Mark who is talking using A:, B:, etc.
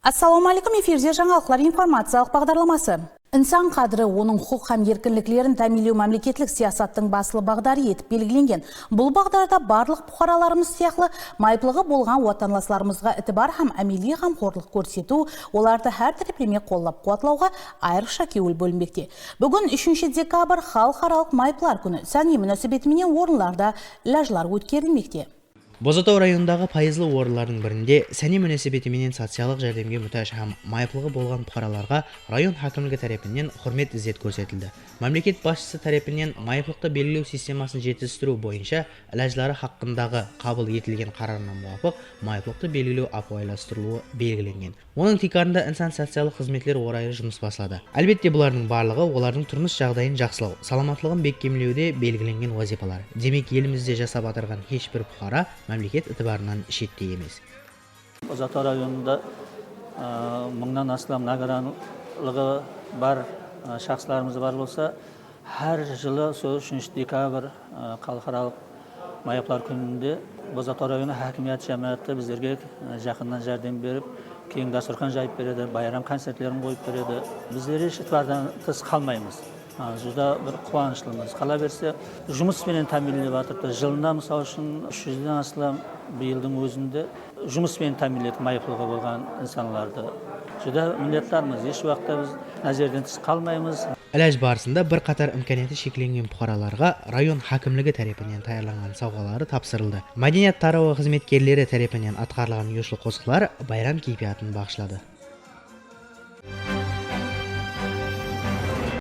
A: Ассаламу алейкум, эфирде жаңалықтар информациялық бағдарламасы. Инсан қадірі оның құқық һәм еркінліклерін тәминлеу мемлекеттік саясаттың басылы бағдары етіп белгіленген. Бұл бағдарда барлық бұқараларымыз сияқты майыплығы болған отандашларымызға итибар һәм әмели қамқорлық көрсету, оларды һәр тәрепеме қолдап қуатлауға айрықша көңіл бөлінбекте. Бүгін 3 декабрь халықаралық майыплар күні сәни мөнәсәбетіменен орынларда ләжлар өткерілмекте.
B: Бозатау районындағы пайызлы орынлардың бірінде сәни мөнәсәбетіменен социалдық жәрдемге мұқтаж һәм майыплығы болған бұқараларға район хакімлігі тарапынан құрмет ізет көрсетілді. Мемлекет басшысы тарапынан майыплықты белгілеу системасын жетістіру бойынша ләжлары хақындағы қабыл етілген қарарына муафық майыплықты белгілеу апайластырылуы белгіленген. Оның тикарында инсан социалдық қызметлер орайы жұмыс басылады. Әлбетте бұлардың барлығы олардың тұрмыс жағдайын жақсылау, саламатлығын бекемлеуде белгіленген вазифалар. Демек, елімізде жасап атырған ешбір бұқара мемлекет итибарынан шетте емес.
C: Бозатау районында мыңнан астам наградалығы бар шақсыларымыз бар болса, әр жылы 3 декабрь халықаралық майыплар күнінде Бозатау районы хакимият жәмәті біздерге жақыннан жәрдем беріп, кең дастархан жайып береді, байрам концерттерін қойып береді. Біздер еш итибардан тыс қалмаймыз. Жүзда бір қуаныштымыз. Қала берсе, жұмыспенен тәминлеп жатырды. Жылына мысалы үшін 300-ден астам биылдың өзінде жұмыспен тәминлеп майыплығы болған инсанларды. Жүзда миннеттармыз. Еш уақытта біз назерден тыс қалмаймыз.
B: Ләж барысында бір қатар имканияты шекленген бұқараларға район хакімлігі тарапынан таярланған сауғалары тапсырылды. Мәдениет тарауы қызметкерлері тарапынан атқарылған ешіл қосқылар байрам кейпиятын бағышлады.